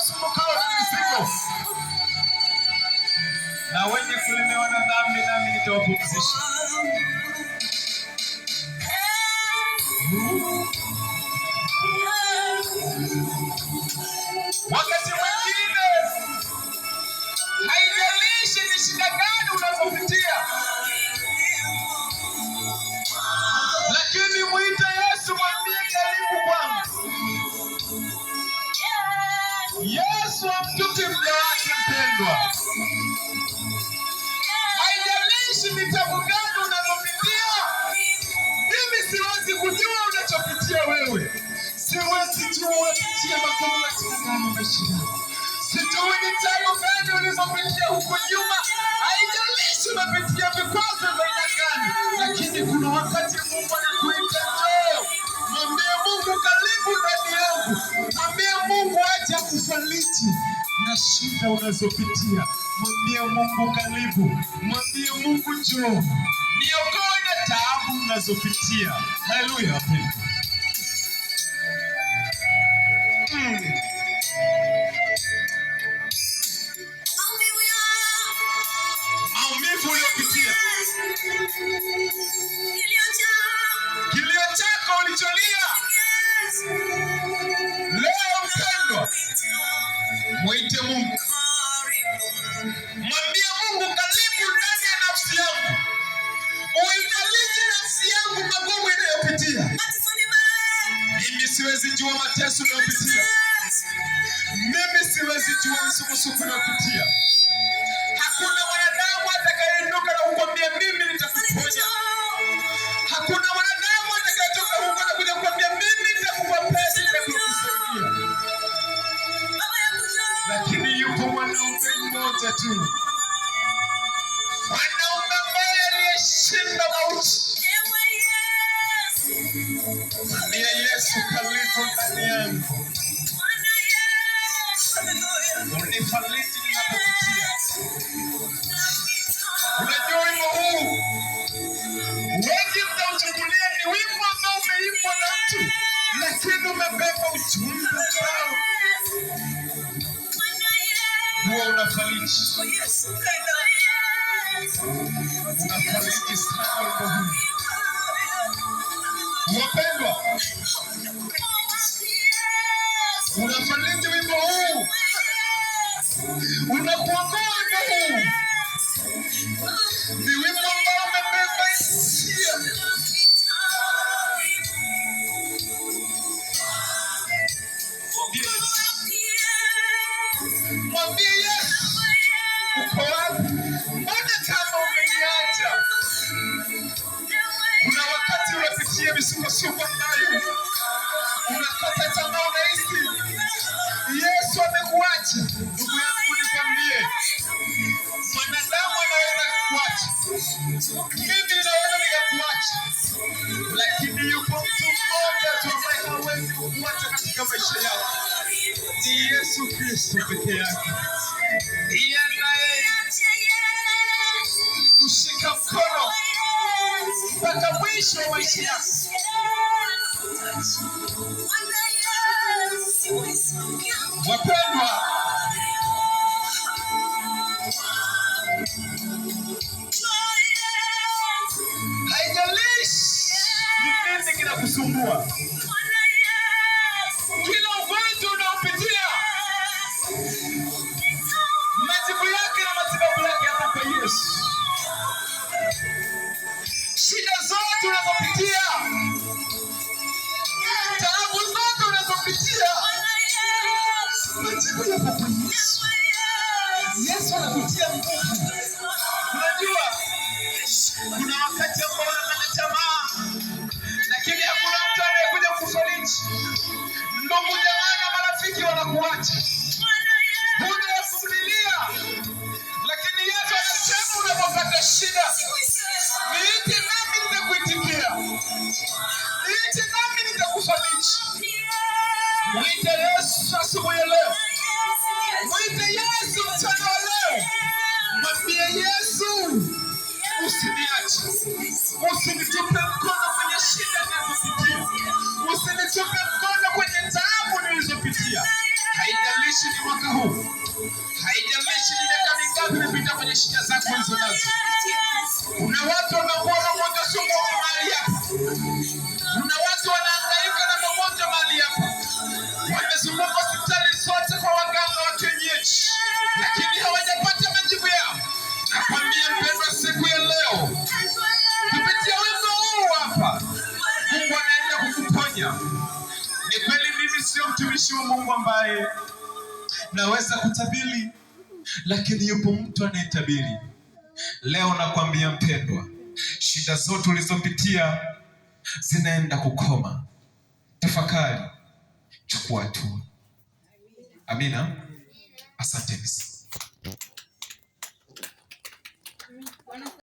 wasumbukao na mizigo na wenye kulemewa na dhambi, nami nitawapumzisha. Wakati mwingine haijalishi ni shida gani unazopitia, lakini mwite Yesu, mwambie karibu kwangu. Yesu amtupi mja wake mpendwa. Haijalishi ni tabu gani unazopitia, mimi siwezi kujua unachopitia wewe. Siwezi jua unapitia magumu katika gani maisha yako. Sijui ni tabu gani ulizopitia huko nyuma. Haijalishi unapitia vikwazo vya aina gani, lakini kuna wakati Mungu anakuita njoo. Mwambie Mungu karibu ndani yangu. Mwambie Mungu aje akufariji na shida unazopitia. Mwambie Mungu karibu. Mwambie Mungu njoo. Niokoe na taabu unazopitia. Haleluya wapendwa. Maumivu uliyopitia, kilio chako ulicholia, leo mpendwa, mwite Mungu. Mwambie Mungu karibu ndani ya nafsi yangu. Uifariji nafsi yangu magumu inayopitia. Mimi siwezi jua mateso unayopitia. Mimi siwezi jua misukosuko unayopitia. Hakuna mwanadamu atakayeinuka na kukwambia mimi nitakuponya. Hakuna mwanadamu atakayetoka huko na kuja kukwambia mimi nitakupa pesa nitakusaidia. Lakini yupo mwanaume mmoja tu. Mwanaume ambaye aliyeshinda mauti. Mwambie Yesu karibu ndani yangu. Unifariji ninapopitia. Unajua wimbo huu wengi mtauchukulia ni wimbo ambao umeimbwa na mtu, lakini umebeba ujumbe ambao huwa unafariji. Unafariji sana wimbo huu. Wapendwa, unafariji wimbo huu. Unakuokoa wimbo huu. Ni wimbo ambao umebeba hisia. Mwambie Yesu, uko wapi? Mbona kama umeniacha? Kuna wakati unapitia misukosuko ambayo unakata tamaa, unahisi Yesu amekuacha. Ndugu yangu nikwambie, mwanadamu anaweza kukuacha. Mimi naweza nikakuacha. Lakini yupo mtu mmoja tu ambaye hawezi kukuacha katika maisha yako. Ni Yesu Kristo peke yake. Yeye anaye kushika mkono mpaka mwisho wa maisha yako. Wapendwa, haijalishi ni nini kinakusumbua. Kila ugonjwa unaopitia, majibu yake na matibabu yake hapa kwa Yesu. Shida zote unazopitia, taabu zote unazopitia, majibu yako kwa Yesu. Yesu anakutia nguvu. Unajua, kuna wakati ambao unakata tamaa, lakini hakuna mtu anayekuja kufariji. Ndugu, jamaa na marafiki wanakuacha. Unavumilia, lakini Yesu anasema unapopata shida, niite nami nitakuitikia. Niite nami nitakufariji. Mwite Yesu asubuhi ya leo. Mwite Yesu mchana wa leo. Mwambie Yesu, usiniache. Usinitupe mkono kwenye shida ninazopitia. Usinitupe mkono kwenye taabu nilizopitia. Haijalishi ni tu. Haijalishi ni miaka mingapi imepita kwenye shida zako hizo nazo. Kuna watu wanakuwa na magonjwa sugu mahali hapa. Kuna watu wanahangaika na magonjwa mahali hapa. Wamezunguka hospitali zote kwa waganga wa kienyeji, lakini hawajapata majibu yao. Nakwambia mpendwa, siku ya leo kupitia wimbo huu hapa, Mungu anaenda kukuponya. Ni kweli mimi sio mtumishi wa Mungu ambaye naweza kutabiri, lakini yupo mtu anayetabiri. Leo nakwambia mpendwa, shida zote ulizopitia zinaenda kukoma. Tafakari, chukua hatua. Amina. Asante.